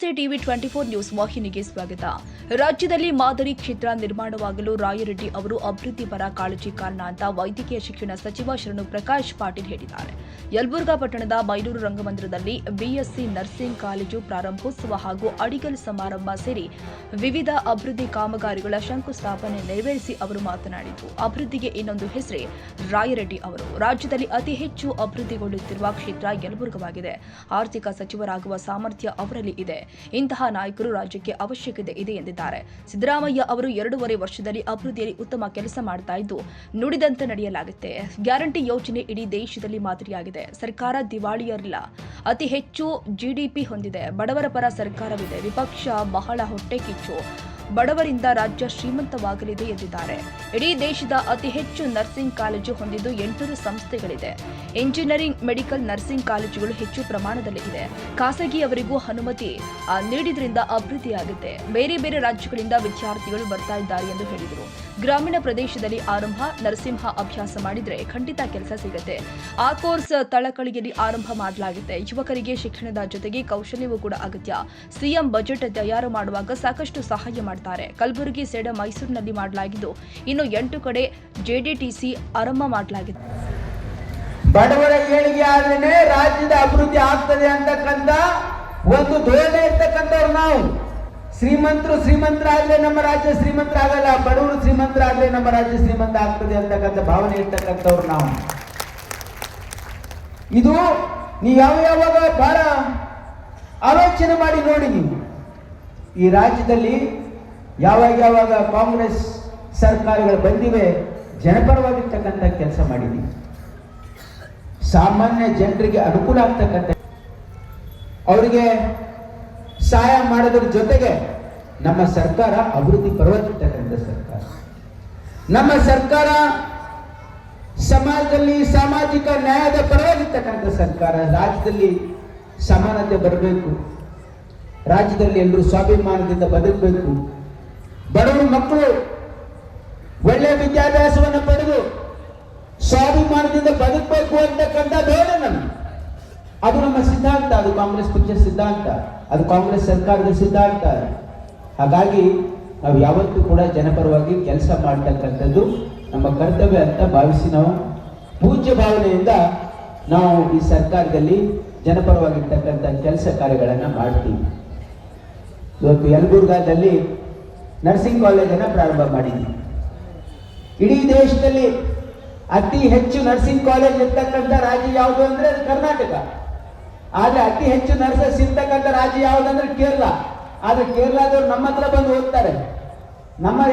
ನಮಸ್ತೆ TV 24 news ವಾಹಿನಿಗೆ ಸ್ವಾಗತ. ರಾಜ್ಯದಲ್ಲಿ ಮಾದರಿ ಕ್ಷೇತ್ರ ನಿರ್ಮಾಣವಾಗಲು ರಾಯರೆಡ್ಡಿ ಅವರು ಅಭಿವೃದ್ಧಿ ಪರ ಕಾಳಜಿ ಕಾರಣ ಅಂತ ವೈದ್ಯಕೀಯ ಶಿಕ್ಷಣ ಸಚಿವ ಶರಣು ಪ್ರಕಾಶ್ ಪಾಟೀಲ್ ಹೇಳಿದ್ದಾರೆ. ಯಲಬುರ್ಗಾ ಪಟ್ಟಣದ ಬೈಲೂರು ರಂಗಮಂದಿರದಲ್ಲಿ ಬಿಎಸ್ಸಿ ನರ್ಸಿಂಗ್ ಕಾಲೇಜು ಪ್ರಾರಂಭೋತ್ಸವ ಹಾಗೂ ಅಡಿಗಲ್ ಸಮಾರಂಭ ಸೇರಿ ವಿವಿಧ ಅಭಿವೃದ್ಧಿ ಕಾಮಗಾರಿಗಳ ಶಂಕುಸ್ಥಾಪನೆ ನೆರವೇರಿಸಿ ಅವರು ಮಾತನಾಡಿದರು. ಅಭಿವೃದ್ಧಿಗೆ ಇನ್ನೊಂದು ಹೆಸರೇ ರಾಯರೆಡ್ಡಿ ಅವರು. ರಾಜ್ಯದಲ್ಲಿ ಅತಿ ಹೆಚ್ಚು ಅಭಿವೃದ್ಧಿಗೊಳ್ಳುತ್ತಿರುವ ಕ್ಷೇತ್ರ ಯಲಬುರ್ಗವಾಗಿದೆ. ಆರ್ಥಿಕ ಸಚಿವರಾಗುವ ಸಾಮರ್ಥ್ಯ ಅವರಲ್ಲಿ ಇದೆ. ಇಂತಹ ನಾಯಕರು ರಾಜ್ಯಕ್ಕೆ ಅವಶ್ಯಕತೆ ಇದೆ ಎಂದಿದ್ದಾರೆ. ಸಿದ್ದರಾಮಯ್ಯ ಅವರು 2.5 ವರ್ಷದಲ್ಲಿ ಅಭಿವೃದ್ಧಿಯಲ್ಲಿ ಉತ್ತಮ ಕೆಲಸ ಮಾಡ್ತಾ ಇದ್ದು ನುಡಿದಂತೆ ನಡೆಯಲಾಗುತ್ತೆ. ಗ್ಯಾರಂಟಿ ಯೋಜನೆ ಇಡೀ ದೇಶದಲ್ಲಿ ಮಾದರಿಯಾಗಿದೆ. ಸರ್ಕಾರ ದಿವಾಳಿಯರಿಲ್ಲ. ಅತಿ ಹೆಚ್ಚು ಜಿಡಿಪಿ ಹೊಂದಿದೆ. ಬಡವರ ಪರ ಸರ್ಕಾರವಿದೆ. ವಿಪಕ್ಷ ಬಹಳ ಹೊಟ್ಟೆ ಕಿಚ್ಚು. ಬಡವರಿಂದ ರಾಜ್ಯ ಶ್ರೀಮಂತವಾಗಲಿದೆ ಎಂದಿದ್ದಾರೆ. ಇಡೀ ದೇಶದ ಅತಿ ಹೆಚ್ಚು ನರ್ಸಿಂಗ್ ಕಾಲೇಜು ಹೊಂದಿದ್ದು 800 ಸಂಸ್ಥೆಗಳಿದೆ. ಇಂಜಿನಿಯರಿಂಗ್, ಮೆಡಿಕಲ್, ನರ್ಸಿಂಗ್ ಕಾಲೇಜುಗಳು ಹೆಚ್ಚು ಪ್ರಮಾಣದಲ್ಲಿ ಇದೆ. ಖಾಸಗಿಯವರಿಗೂ ಅನುಮತಿ ನೀಡಿದ್ರಿಂದ ಅಭಿವೃದ್ಧಿಯಾಗುತ್ತೆ. ಬೇರೆ ಬೇರೆ ರಾಜ್ಯಗಳಿಂದ ವಿದ್ಯಾರ್ಥಿಗಳು ಬರ್ತಾ ಇದ್ದಾರೆ ಎಂದು ಹೇಳಿದರು. ಗ್ರಾಮೀಣ ಪ್ರದೇಶದಲ್ಲಿ ಆರಂಭ ನರಸಿಂಹ ಅಭ್ಯಾಸ ಮಾಡಿದ್ರೆ ಖಂಡಿತ ಕೆಲಸ ಸಿಗುತ್ತೆ. ಆ ಕೋರ್ಸ್ ತಳಕಳಿಯಲ್ಲಿ ಆರಂಭ ಮಾಡಲಾಗಿದೆ. ಯುವಕರಿಗೆ ಶಿಕ್ಷಣದ ಜೊತೆಗೆ ಕೌಶಲ್ಯವೂ ಕೂಡ ಅಗತ್ಯ. ಸಿಎಂ ಬಜೆಟ್ ತಯಾರು ಮಾಡುವಾಗ ಸಾಕಷ್ಟು ಸಹಾಯ ಮಾಡ್ತಾರೆ. ಕಲಬುರಗಿ, ಸೇಡ, ಮೈಸೂರಿನಲ್ಲಿ ಮಾಡಲಾಗಿದ್ದು ಇನ್ನು 8 ಕಡೆ ಜೆಡಿಟಿಸಿ ಆರಂಭ ಮಾಡಲಾಗಿದೆ. ಬಡವರ ಏಳಿಗೆ ಆದ್ರೇನೆ ರಾಜ್ಯದ ಅಭಿವೃದ್ಧಿ ಆಗ್ತದೆ ಅಂತಕ್ಕಂಥ ಒಂದು ಧೋರಣೆ ಇರ್ತಕ್ಕಂಥವ್ರು ನಾವು. ಶ್ರೀಮಂತರಾದ್ರೆ ನಮ್ಮ ರಾಜ್ಯ ಶ್ರೀಮಂತರಾಗಲ್ಲ, ಬಡವರು ಶ್ರೀಮಂತರಾದ್ರೆ ನಮ್ಮ ರಾಜ್ಯ ಶ್ರೀಮಂತ ಆಗ್ತದೆ ಅಂತಕ್ಕಂಥ ಭಾವನೆ ಇರ್ತಕ್ಕಂಥವ್ರು ನಾವು. ಇದು ನೀವು ಯಾವಾಗ ಬಹಳ ಆಲೋಚನೆ ಮಾಡಿ ನೋಡಿ. ನೀವು ಈ ರಾಜ್ಯದಲ್ಲಿ ಯಾವಾಗ ಕಾಂಗ್ರೆಸ್ ಸರ್ಕಾರಗಳು ಬಂದಿವೆ, ಜನಪರವಾಗಿರ್ತಕ್ಕಂಥ ಕೆಲಸ ಮಾಡಿದ್ದೀವಿ. ಸಾಮಾನ್ಯ ಜನರಿಗೆ ಅನುಕೂಲ ಆಗ್ತಕ್ಕಂಥ, ಅವರಿಗೆ ಸಹಾಯ ಮಾಡೋದ್ರ ಜೊತೆಗೆ ನಮ್ಮ ಸರ್ಕಾರ ಅಭಿವೃದ್ಧಿ ಪರವಾಗಿರ್ತಕ್ಕಂಥ ಸರ್ಕಾರ. ನಮ್ಮ ಸರ್ಕಾರ ಸಮಾಜದಲ್ಲಿ ಸಾಮಾಜಿಕ ನ್ಯಾಯದ ಪರವಾಗಿರ್ತಕ್ಕಂಥ ಸರ್ಕಾರ. ರಾಜ್ಯದಲ್ಲಿ ಸಮಾನತೆ ಬರಬೇಕು. ರಾಜ್ಯದಲ್ಲಿ ಎಲ್ಲರೂ ಸ್ವಾಭಿಮಾನದಿಂದ ಬದುಕಬೇಕು. ಬಡವರು ಮಕ್ಕಳು ಒಳ್ಳೆಯ ವಿದ್ಯಾಭ್ಯಾಸವನ್ನು ಪಡೆದು ಸ್ವಾಭಿಮಾನದಿಂದ ಬದುಕಬೇಕು ಅಂತಕ್ಕಂಥ ಧೋರಣೆ ನಮ್ಗೆ. ಅದು ನಮ್ಮ ಸಿದ್ಧಾಂತ. ಅದು ಕಾಂಗ್ರೆಸ್ ಪಕ್ಷದ ಸಿದ್ಧಾಂತ. ಅದು ಕಾಂಗ್ರೆಸ್ ಸರ್ಕಾರದ ಸಿದ್ಧಾಂತ. ಹಾಗಾಗಿ ನಾವು ಯಾವತ್ತೂ ಕೂಡ ಜನಪರವಾಗಿ ಕೆಲಸ ಮಾಡ್ತಕ್ಕಂಥದ್ದು ನಮ್ಮ ಕರ್ತವ್ಯ ಅಂತ ಭಾವಿಸಿ ನಾವು ಪೂಜ್ಯ ಭಾವನೆಯಿಂದ ನಾವು ಈ ಸರ್ಕಾರದಲ್ಲಿ ಜನಪರವಾಗಿರ್ತಕ್ಕಂಥ ಕೆಲಸ ಕಾರ್ಯಗಳನ್ನು ಮಾಡ್ತೀವಿ. ಇವತ್ತು ಯಲಬುರ್ಗಾದಲ್ಲಿ ನರ್ಸಿಂಗ್ ಕಾಲೇಜನ್ನು ಪ್ರಾರಂಭ ಮಾಡಿದ್ವಿ. ಇಡೀ ದೇಶದಲ್ಲಿ ಅತಿ ಹೆಚ್ಚು ನರ್ಸಿಂಗ್ ಕಾಲೇಜ್ ಇರ್ತಕ್ಕಂಥ ರಾಜ್ಯ ಯಾವುದು ಅಂದ್ರೆ ಕರ್ನಾಟಕ. ಆದ್ರೆ ಅತಿ ಹೆಚ್ಚು ನರ್ಸಸ್ ಇರ್ತಕ್ಕಂಥ ರಾಜ್ಯ ಯಾವುದಂದ್ರೆ ಕೇರಳ. ಆದ್ರೆ ಕೇರಳದವ್ರು ನಮ್ಮ ಹತ್ರ ಬಂದು ಓದ್ತಾರೆ.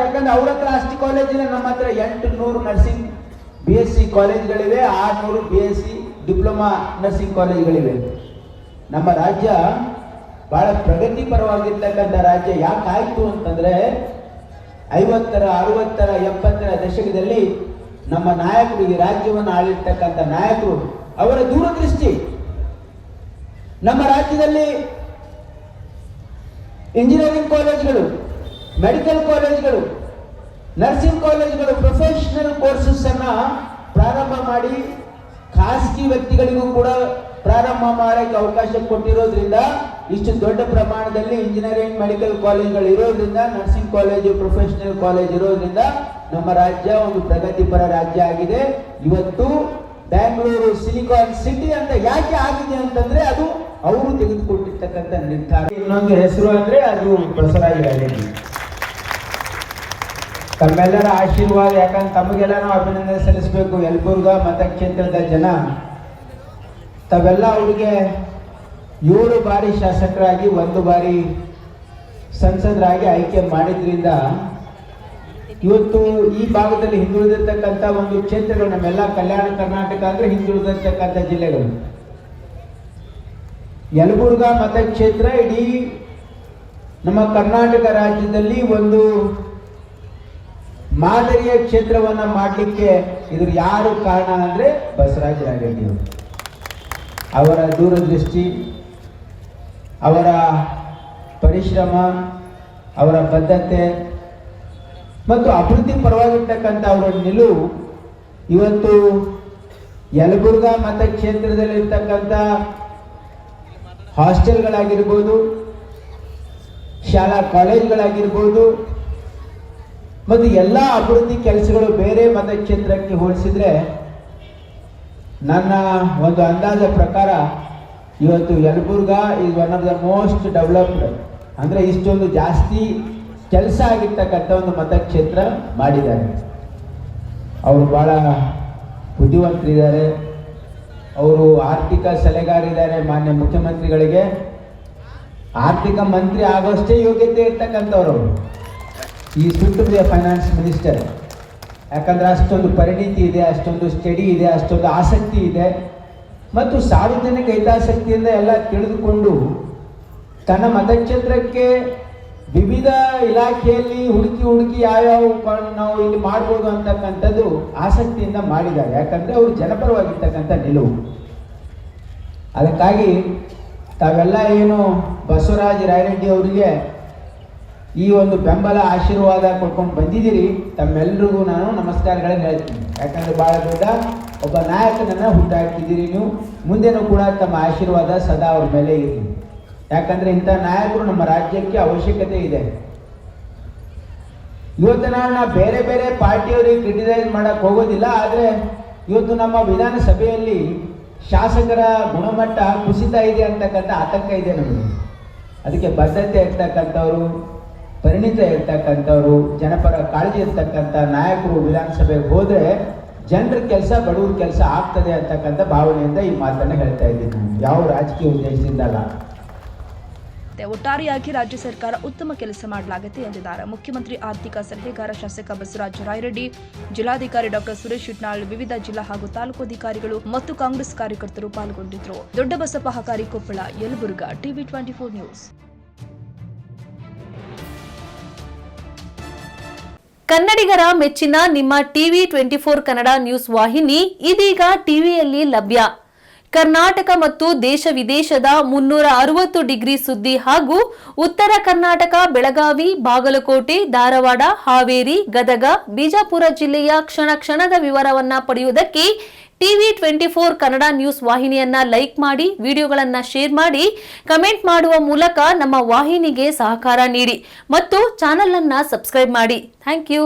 ಯಾಕಂದ್ರೆ ಅವ್ರ ಹತ್ರ ಅಷ್ಟು ಕಾಲೇಜ್ ಇಲ್ಲ. ನಮ್ಮ ಹತ್ರ 800 ನರ್ಸಿಂಗ್ BSc ಕಾಲೇಜ್ಗಳಿವೆ, 600 BSc ಡಿಪ್ಲೊಮಾ ನರ್ಸಿಂಗ್ ಕಾಲೇಜ್ಗಳಿವೆ. ನಮ್ಮ ರಾಜ್ಯ ಬಹಳ ಪ್ರಗತಿ ಪರವಾಗಿರ್ತಕ್ಕಂಥ ರಾಜ್ಯ. ಯಾಕಾಯ್ತು ಅಂತಂದ್ರೆ 50ರ 60ರ 70ರ ದಶಕದಲ್ಲಿ ನಮ್ಮ ನಾಯಕರು, ಈ ರಾಜ್ಯವನ್ನು ಆಳಿರ್ತಕ್ಕಂಥ ನಾಯಕರು, ಅವರ ದೂರದೃಷ್ಟಿ. ನಮ್ಮ ರಾಜ್ಯದಲ್ಲಿ ಇಂಜಿನಿಯರಿಂಗ್ ಕಾಲೇಜ್ಗಳು, ಮೆಡಿಕಲ್ ಕಾಲೇಜ್ಗಳು, ನರ್ಸಿಂಗ್ ಕಾಲೇಜ್ಗಳು, ಪ್ರೊಫೆಷನಲ್ ಕೋರ್ಸಸ್ ಅನ್ನ ಪ್ರಾರಂಭ ಮಾಡಿ ಖಾಸಗಿ ವ್ಯಕ್ತಿಗಳಿಗೂ ಕೂಡ ಪ್ರಾರಂಭ ಮಾಡಕ್ಕೆ ಅವಕಾಶ ಕೊಟ್ಟಿರೋದ್ರಿಂದ, ಇಷ್ಟು ದೊಡ್ಡ ಪ್ರಮಾಣದಲ್ಲಿ ಇಂಜಿನಿಯರಿಂಗ್, ಮೆಡಿಕಲ್ ಕಾಲೇಜ್ಗಳು ಇರೋದ್ರಿಂದ, ನರ್ಸಿಂಗ್ ಕಾಲೇಜು, ಪ್ರೊಫೆಷನಲ್ ಕಾಲೇಜ್ ಇರೋದ್ರಿಂದ ನಮ್ಮ ರಾಜ್ಯ ಒಂದು ಪ್ರಗತಿಪರ ರಾಜ್ಯ ಆಗಿದೆ. ಇವತ್ತು ಬ್ಯಾಂಗ್ಳೂರು ಸಿಲಿಕಾನ್ ಸಿಟಿ ಅಂತ ಯಾಕೆ ಆಗಿದೆ ಅಂತಂದ್ರೆ ಅದು ಅವರು ತೆಗೆದುಕೊಂಡಿರ್ತಕ್ಕಂಥ ನಿರ್ಧಾರ. ಇನ್ನೊಂದು ಹೆಸರು ಅಂದ್ರೆ ಅದು ಬಸವರಾಜ ರಾಯರೆಡ್ಡಿ. ತಮ್ಮೆಲ್ಲರ ಆಶೀರ್ವಾದ. ಯಾಕಂದ್ರೆ ತಮಗೆಲ್ಲ ನಾವು ಅಭಿನಂದನೆ ಸಲ್ಲಿಸಬೇಕು. ಯಲಬುರ್ಗಾ ಮತಕ್ಷೇತ್ರದ ಜನ ತಾವೆಲ್ಲ ಅವರಿಗೆ 7 ಬಾರಿ ಶಾಸಕರಾಗಿ 1 ಬಾರಿ ಸಂಸದರಾಗಿ ಆಯ್ಕೆ ಮಾಡಿದ್ರಿಂದ ಇವತ್ತು ಈ ಭಾಗದಲ್ಲಿ ಹಿಂದುಳಿದಿರ್ತಕ್ಕಂಥ ಒಂದು ಕ್ಷೇತ್ರಗಳು, ನಮ್ಮೆಲ್ಲ ಕಲ್ಯಾಣ ಕರ್ನಾಟಕ ಅಂದ್ರೆ ಹಿಂದುಳಿದಿರ್ತಕ್ಕಂಥ ಜಿಲ್ಲೆಗಳು. ಯಲಬುರ್ಗಾ ಮತಕ್ಷೇತ್ರ ಇಡೀ ನಮ್ಮ ಕರ್ನಾಟಕ ರಾಜ್ಯದಲ್ಲಿ ಒಂದು ಮಾದರಿಯ ಕ್ಷೇತ್ರವನ್ನ ಮಾಡಲಿಕ್ಕೆ ಇದ್ರ ಯಾರು ಕಾರಣ ಅಂದ್ರೆ ಬಸವರಾಜ ರಾಯರೆಡ್ಡಿ ಅವರು. ಅವರ ದೂರದೃಷ್ಟಿ, ಅವರ ಪರಿಶ್ರಮ, ಅವರ ಬದ್ಧತೆ ಮತ್ತು ಅಭಿವೃದ್ಧಿ ಪರವಾಗಿರ್ತಕ್ಕಂಥ ಅವರ ನಿಲುವು ಇವತ್ತು ಯಲಬುರ್ಗಾ ಮತಕ್ಷೇತ್ರದಲ್ಲಿರ್ತಕ್ಕಂಥ ಹಾಸ್ಟೆಲ್ಗಳಾಗಿರ್ಬೋದು, ಶಾಲಾ ಕಾಲೇಜುಗಳಾಗಿರ್ಬೋದು ಮತ್ತು ಎಲ್ಲ ಅಭಿವೃದ್ಧಿ ಕೆಲಸಗಳು ಬೇರೆ ಮತಕ್ಷೇತ್ರಕ್ಕೆ ಹೋಲಿಸಿದ್ರೆ ನನ್ನ ಒಂದು ಅಂದಾಜ ಪ್ರಕಾರ ಇವತ್ತು Yelburga is one of the most developed, ಅಂದರೆ ಇಷ್ಟೊಂದು ಜಾಸ್ತಿ ಕೆಲಸ ಆಗಿರ್ತಕ್ಕಂಥ ಒಂದು ಮತಕ್ಷೇತ್ರ ಮಾಡಿದ್ದಾರೆ. ಅವರು ಭಾಳ ಬುದ್ಧಿವಂತರಿದ್ದಾರೆ, ಅವರು ಆರ್ಥಿಕ ಸಲಹೆಗಾರಿದ್ದಾರೆ. ಮಾನ್ಯ ಮುಖ್ಯಮಂತ್ರಿಗಳಿಗೆ ಆರ್ಥಿಕ ಮಂತ್ರಿ ಆಗೋಷ್ಟೇ ಯೋಗ್ಯತೆ ಇರ್ತಕ್ಕಂಥವ್ರು ಅವರು. ಈ ಟು ಬಿ ಫೈನಾನ್ಸ್ ಮಿನಿಸ್ಟರ್, ಯಾಕಂದರೆ ಅಷ್ಟೊಂದು ಪರಿಣಿತಿ ಇದೆ, ಅಷ್ಟೊಂದು ಸ್ಟಡಿ ಇದೆ, ಅಷ್ಟೊಂದು ಆಸಕ್ತಿ ಇದೆ ಮತ್ತು ಸಾರ್ವಜನಿಕ ಹಿತಾಸಕ್ತಿಯಿಂದ ಎಲ್ಲ ತಿಳಿದುಕೊಂಡು ತನ್ನ ಮತಕ್ಷೇತ್ರಕ್ಕೆ ವಿವಿಧ ಇಲಾಖೆಯಲ್ಲಿ ಹುಡುಕಿ ಯಾವ್ಯಾವ ನಾವು ಇಲ್ಲಿ ಮಾಡ್ಬೋದು ಅಂತಕ್ಕಂಥದ್ದು ಆಸಕ್ತಿಯಿಂದ ಮಾಡಿದ್ದಾರೆ. ಯಾಕಂದರೆ ಅವರು ಜನಪರವಾಗಿರ್ತಕ್ಕಂಥ ನಿಲುವು. ಅದಕ್ಕಾಗಿ ತಾವೆಲ್ಲ ಏನು ಬಸವರಾಜ ರಾಯರೆಡ್ಡಿ ಅವರಿಗೆ ಈ ಒಂದು ಬೆಂಬಲ ಆಶೀರ್ವಾದ ಕೊಡ್ಕೊಂಡು ಬಂದಿದ್ದೀರಿ, ತಮ್ಮೆಲ್ಲರಿಗೂ ನಾನು ನಮಸ್ಕಾರಗಳನ್ನು ಹೇಳ್ತೀನಿ. ಯಾಕಂದರೆ ಭಾಳ ದೊಡ್ಡ ಒಬ್ಬ ನಾಯಕನನ್ನು ಹುಟ್ಟಾಕಿದ್ದೀರಿ ನೀವು. ಮುಂದೆನೂ ಕೂಡ ತಮ್ಮ ಆಶೀರ್ವಾದ ಸದಾ ಅವ್ರ ಮೇಲೆ ಇರಲಿ. ಯಾಕಂದರೆ ಇಂಥ ನಾಯಕರು ನಮ್ಮ ರಾಜ್ಯಕ್ಕೆ ಅವಶ್ಯಕತೆ ಇದೆ. ಇವತ್ತು ನಾವು ಬೇರೆ ಬೇರೆ ಪಾರ್ಟಿಯವರಿಗೆ ಕ್ರಿಟಿಸೈಸ್ ಮಾಡೋಕ್ಕೆ ಹೋಗೋದಿಲ್ಲ, ಆದರೆ ಇವತ್ತು ನಮ್ಮ ವಿಧಾನಸಭೆಯಲ್ಲಿ ಶಾಸಕರ ಗುಣಮಟ್ಟ ಕುಸಿತ ಇದೆ ಅಂತಕ್ಕಂಥ ಆತಂಕ ಇದೆ ನಮಗೆ. ಅದಕ್ಕೆ ಬದ್ಧತೆ ಇರ್ತಕ್ಕಂಥವ್ರು, ಪರಿಣಿತ ಇರ್ತಕ್ಕಂಥವ್ರು, ಜನಪರ ಕಾಳಜಿ ಇರ್ತಕ್ಕಂಥ ನಾಯಕರು ವಿಧಾನಸಭೆಗೆ ಹೋದರೆ ಜನರ ಕೆಲಸ, ಬಡವ್ರ ಕೆಲಸ ಆಗ್ತದೆ ಅಂತಕ್ಕಂಥ ಭಾವನೆಯಿಂದ ಈ ಮಾತನ್ನು ಹೇಳ್ತಾ ಇದ್ದೀನಿ. ನಾನು ಯಾವ ರಾಜಕೀಯ ಉದ್ದೇಶದಿಂದ ಅಲ್ಲ. ಒಟ್ಟಾರೆಯಾಗಿ ರಾಜ್ಯ ಸರ್ಕಾರ ಉತ್ತಮ ಕೆಲಸ ಮಾಡಲಾಗಿದೆ ಎಂದಿದ್ದಾರೆ ಮುಖ್ಯಮಂತ್ರಿ ಆರ್ಥಿಕ ಸಲಹೆಗಾರ ಶಾಸಕ ಬಸವರಾಜ ರಾಯರೆಡ್ಡಿ. ಜಿಲ್ಲಾಧಿಕಾರಿ ಡಾಕ್ಟರ್ ಸುರೇಶ್ ಶಿಟ್ನಾಳ್, ವಿವಿಧ ಜಿಲ್ಲಾ ಹಾಗೂ ತಾಲೂಕು ಅಧಿಕಾರಿಗಳು ಮತ್ತು ಕಾಂಗ್ರೆಸ್ ಕಾರ್ಯಕರ್ತರು ಪಾಲ್ಗೊಂಡಿದ್ದರು. Doddabasappa Hakari, Koppal, Yelburga, TV 24 news. ಕನ್ನಡಿಗರ ಮೆಚ್ಚಿನ ನಿಮ್ಮ ಟಿವಿ 24 ಕನ್ನಡ ನ್ಯೂಸ್ ವಾಹಿನಿ ಇದೀಗ ಟಿವಿಯಲ್ಲಿ ಲಭ್ಯ. ಕರ್ನಾಟಕ ಮತ್ತು ದೇಶ ವಿದೇಶದ 360 ಡಿಗ್ರಿ ಸುದ್ದಿ ಹಾಗೂ ಉತ್ತರ ಕರ್ನಾಟಕ, ಬೆಳಗಾವಿ, ಬಾಗಲಕೋಟೆ, ಧಾರವಾಡ, ಹಾವೇರಿ, ಗದಗ, ಬಿಜಾಪುರ ಜಿಲ್ಲೆಯ ಕ್ಷಣ ಕ್ಷಣದ ವಿವರವನ್ನ ಪಡೆಯುವುದಕ್ಕೆ ಟಿವಿ 24 ಕನ್ನಡ ನ್ಯೂಸ್ ವಾಹಿನಿಯನ್ನ ಲೈಕ್ ಮಾಡಿ, ವಿಡಿಯೋಗಳನ್ನ ಶೇರ್ ಮಾಡಿ, ಕಮೆಂಟ್ ಮಾಡುವ ಮೂಲಕ ನಮ್ಮ ವಾಹಿನಿಗೆ ಸಹಕಾರ ನೀಡಿ ಮತ್ತು ಚಾನೆಲ್ ಅನ್ನ ಸಬ್ಸ್ಕ್ರೈಬ್ ಮಾಡಿ. Thank you.